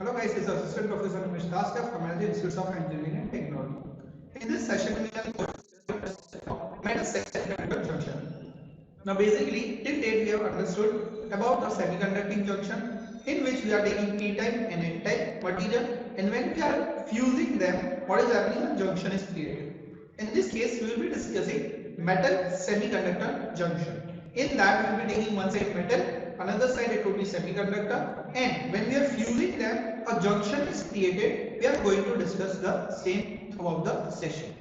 Hello guys, this is Assistant Professor Ramesh Daska from Energy Institute of Engineering and Technology. In this session, we are going to discuss metal semiconductor junction. Now basically, till date we have understood about the semiconducting junction in which we are taking p-type and n-type material, and when we are fusing them, what is happening? The junction is created. In this case, we will be discussing metal semiconductor junction. In that, we will be taking one side metal, another side it will be semiconductor, and when we are fusing them, a junction is created. We are going to discuss the same throughout the session.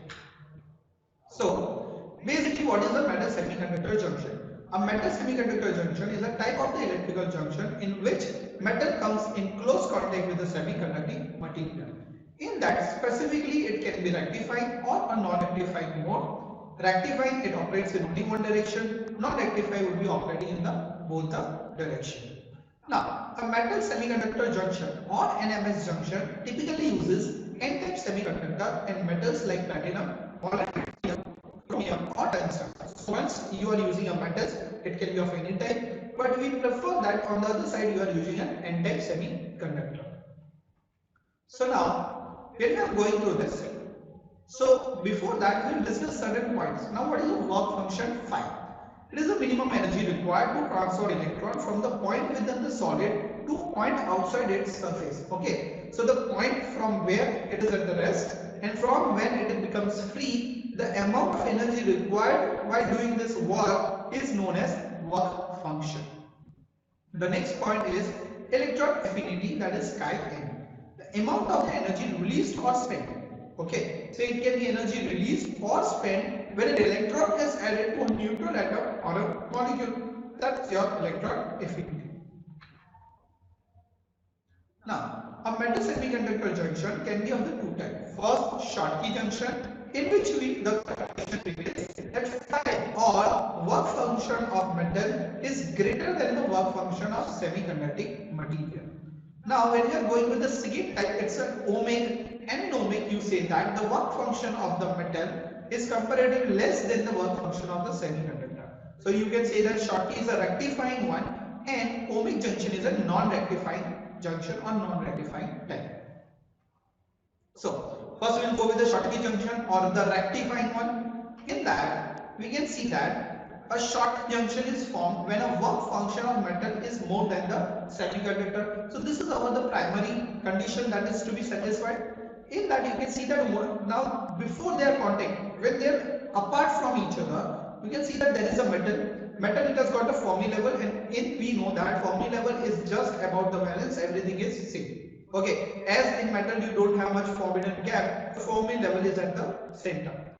So, basically, what is a metal semiconductor junction? A metal semiconductor junction is a type of the electrical junction in which metal comes in close contact with the semiconducting material. In that, specifically, it can be rectified or a non-rectified mode. Rectifying, it operates in only one direction. Non-rectified would be operating in the both the direction. Now, a metal semiconductor junction or NMS junction typically uses N-type semiconductor and metals like platinum, molybdenum, chromium or tungsten. So once you are using a metals, it can be of any type, but we prefer that on the other side you are using an N-type semiconductor. So now, when we are going through this, so before that we will discuss certain points. Now what is the work function phi? It is the minimum energy required to transfer electron from the point within the solid to a point outside its surface. Okay, so the point from where it is at the rest and from when it becomes free, the amount of energy required while doing this work is known as work function. The next point is electron affinity, that is chi n. The amount of the energy released or spent. Okay, so it can be energy released or spent when an electron is added to a neutral atom or a molecule. That's your electron affinity. Now, a metal semiconductor junction can be of the two types. First, Schottky junction, in which the condition is that phi or work function of metal is greater than the work function of semiconducting material. Now, when you are going with the second type, it's an ohmic and ohmic. You say that the work function of the metal is comparatively less than the work function of the semiconductor. So you can say that Schottky is a rectifying one and ohmic junction is a non-rectifying junction or non-rectifying type. So first we will go with the Schottky junction or the rectifying one. In that we can see that a Schottky junction is formed when a work function of metal is more than the semiconductor. So this is our the primary condition that is to be satisfied. In that you can see that now before their contact, when they are apart from each other, you can see that there is a metal. It has got a Fermi level, and we know that Fermi level is just about the valence, everything is same. Okay, as in metal you don't have much forbidden gap, the Fermi level is at the center.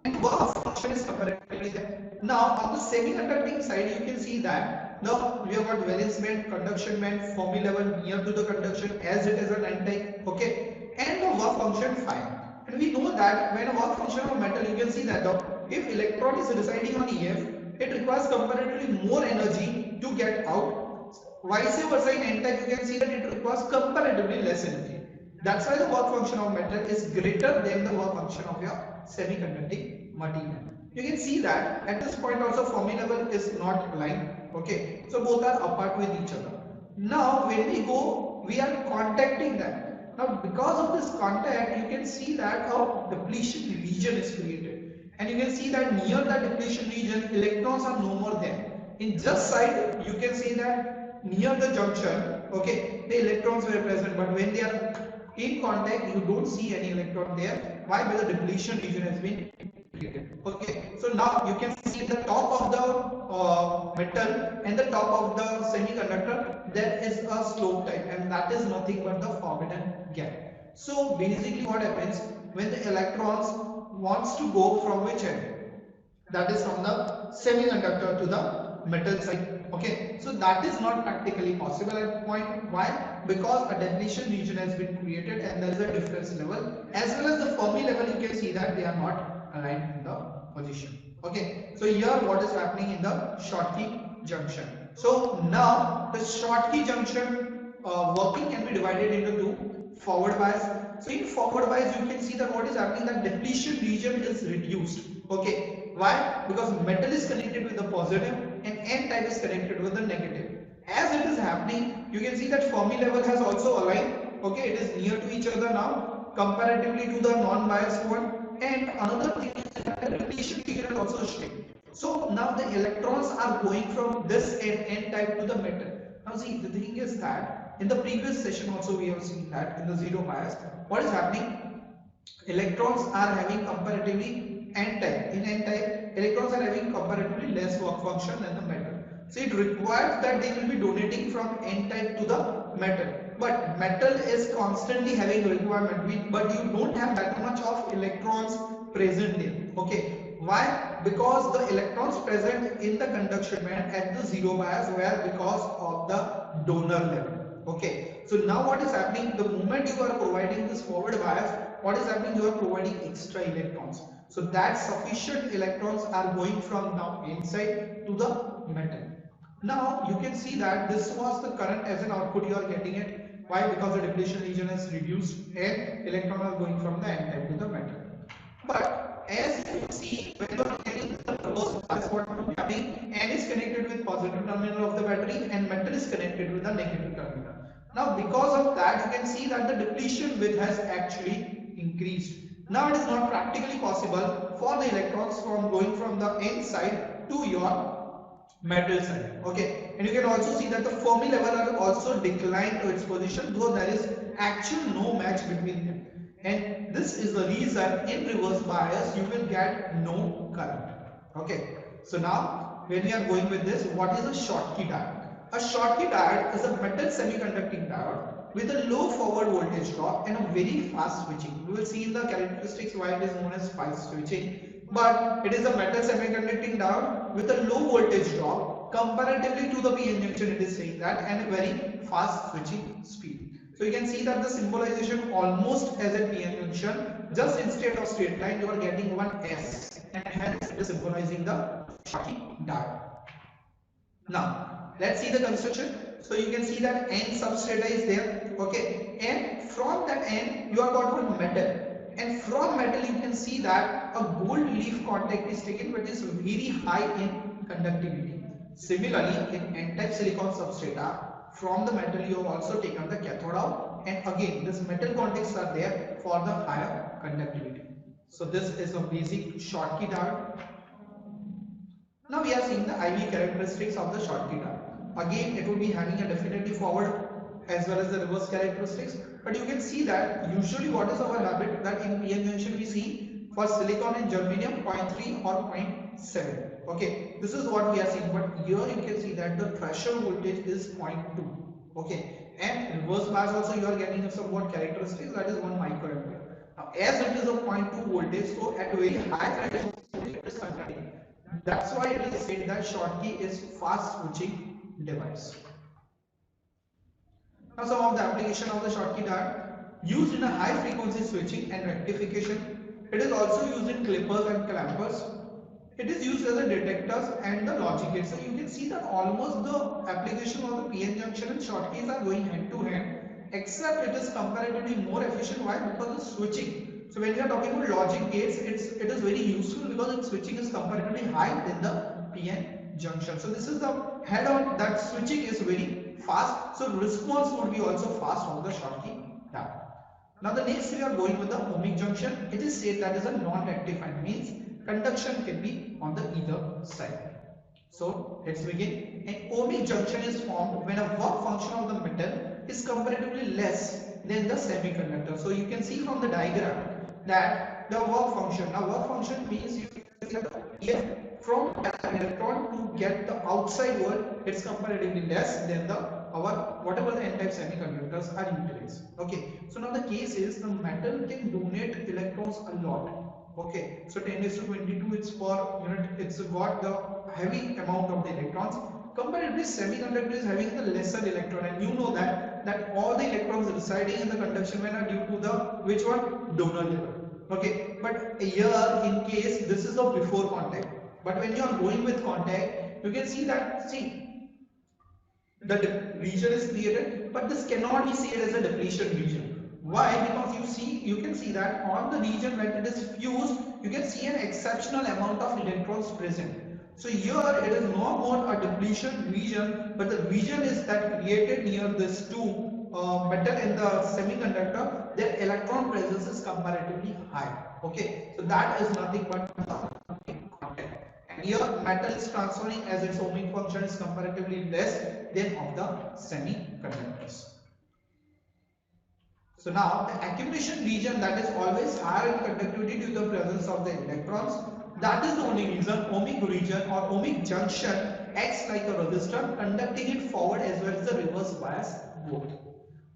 And work function is comparatively there. Now on the semiconducting side you can see that now we have got valence band, conduction band, Fermi level near to the conduction as it is an n-type. Okay, and the work function phi. And we know that when a work function of metal, you can see that if electron is residing on EF, it requires comparatively more energy to get out. Vice versa in n-type, you can see that it requires comparatively less energy. That's why the work function of metal is greater than the work function of your semiconducting material. You can see that at this point also Fermi level is not aligned. Okay, so both are apart with each other. Now when we go, we are contacting them. Now because of this contact, you can see that a depletion region is created, and you can see that near the depletion region electrons are no more there. In just side you can see that near the junction, okay, the electrons were present, but when they are in contact you don't see any electron there. Why? Because the depletion region has been created. Okay, so now you can see the top of the metal and the top of the semiconductor, there is a slope type, and that is nothing but the forbidden gap. So basically what happens when the electrons wants to go from which end? That is from the semiconductor to the metal side. Okay, so that is not practically possible at point. Why? Because a depletion region has been created and there is a difference level, as well as the Fermi level. You can see that they are not aligned in the position. Okay, so here what is happening in the Schottky junction. So now the Schottky junction working can be divided into two: forward bias. So in forward bias you can see that what is happening, that depletion region is reduced. Okay, why? Because metal is connected with the positive and n-type is connected with the negative. As it is happening, you can see that Fermi level has also aligned Okay, it is near to each other now comparatively to the non-biased one. And another thing is that the depletion region is also shrinking. So now the electrons are going from this N type to the metal. Now see, the thing is that in the previous session also we have seen that in the zero bias, what is happening? Electrons are having comparatively n type. In n type, electrons are having comparatively less work function than the metal. So it requires that they will be donating from n type to the metal. But metal is constantly having requirement, but you don't have that much of electrons present there. Okay. Why? Because the electrons present in the conduction band at the zero bias were because of the donor level. Okay, so now what is happening? The moment you are providing this forward bias, what is happening? You are providing extra electrons. So that sufficient electrons are going from now inside to the metal. Now you can see that this was the current as an output you are getting it. Why? Because the depletion region is reduced and electrons are going from the n type to the metal. But as you see, when you are getting the reverse bias, what will be happening? N is connected with positive terminal of the battery and metal is connected with the negative terminal. Now, because of that, you can see that the depletion width has actually increased. Now, it is not practically possible for the electrons from going from the N side to your metal side. Okay, and you can also see that the Fermi level are also declined to its position, though there is actual no match between them. And this is the reason in reverse bias you will get no current. Okay, so now when we are going with this, what is a Schottky diode? A Schottky diode is a metal semiconducting diode with a low forward voltage drop and a very fast switching. We will see in the characteristics why it is known as fast switching. But it is a metal semiconducting diode with a low voltage drop comparatively to the PN junction, it is saying that, and a very fast switching speed. So you can see that the symbolization almost as a PN junction, just instead of straight line you are getting one S, and hence it is symbolizing the Schottky diode. Now let's see the construction. So you can see that N substrata is there, okay, and from that N you are got one metal, and from metal you can see that a gold leaf contact is taken, which is very high in conductivity. Similarly, in N-type silicon substrata, from the metal you have also taken the cathode out, and again this metal contacts are there for the higher conductivity. So this is a basic Schottky diode. Now we are seeing the IV characteristics of the Schottky diode. Again, it will be having a definitely forward as well as the reverse characteristics. But you can see that usually what is our habit, that in PN junction we see for silicon and germanium 0.3 or 0.7. Okay, this is what we are seeing. But here you can see that the threshold voltage is 0.2. Okay, and reverse bias also you are getting somewhat characteristics, that is 1 microampere. Now, as it is a 0.2 voltage, so at very high threshold it is conducting. That's why it is said that Schottky is fast switching device. Now some of the application of the Schottky diode used in a high frequency switching and rectification. It is also used in clippers and clampers. It is used as a detectors and the logic gates. So you can see that almost the application of the PN junction and Schottky are going hand to hand, except it is comparatively more efficient. Why? Because the switching. So when we are talking about logic gates, it is very useful because its switching is comparatively high than the PN junction. So this is the head-on, that switching is very fast. So response would be also fast on the Schottky diode. Now the next we are going with the ohmic junction. It is said that is a non-rectified, means conduction can be on the either side. So let's begin. An ohmic junction is formed when a work function of the metal is comparatively less than the semiconductor. So you can see from the diagram that the work function. Now work function means you can see that from an electron to get the outside world, it's comparatively less than the whatever the n-type semiconductors are utilized. Okay, so now the case is the metal can donate electrons a lot. Okay, so 10 raised to 22 it's per unit, it's got the heavy amount of the electrons. Comparatively semiconductor is having the lesser electron, and you know that all the electrons residing in the conduction band are due to the which one? Donor level. Okay, but here in case this is the before contact, but when you are going with contact, you can see that, see, the region is created, but this cannot be seen as a depletion region. Why? Because you can see that on the region when it is fused, you can see an exceptional amount of electrons present. So here it is no more a depletion region, but the region is that created near this two. metal in the semiconductor, their electron presence is comparatively high. Okay, so that is nothing but content. And here metal is transferring as its ohmic function is comparatively less than of the semiconductors. So now the accumulation region that is always higher in conductivity due to the presence of the electrons, that is the only reason ohmic region or ohmic junction acts like a resistor, conducting it forward as well as the reverse bias both.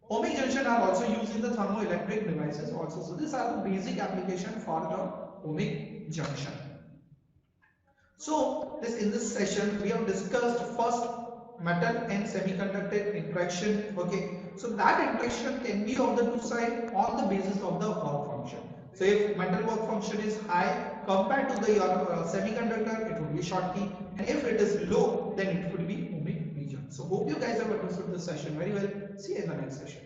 Ohmic junction are also used in the thermoelectric devices also. So these are the basic application for the ohmic junction. So in this session we have discussed first metal and semiconductor interaction. Okay, so that interaction can be of the two sides on the basis of the work function. So if metal work function is high compared to the semiconductor, it would be Schottky, and if it is low, then it would be ohmic region. So hope you guys have understood this session very well. See you in the next session.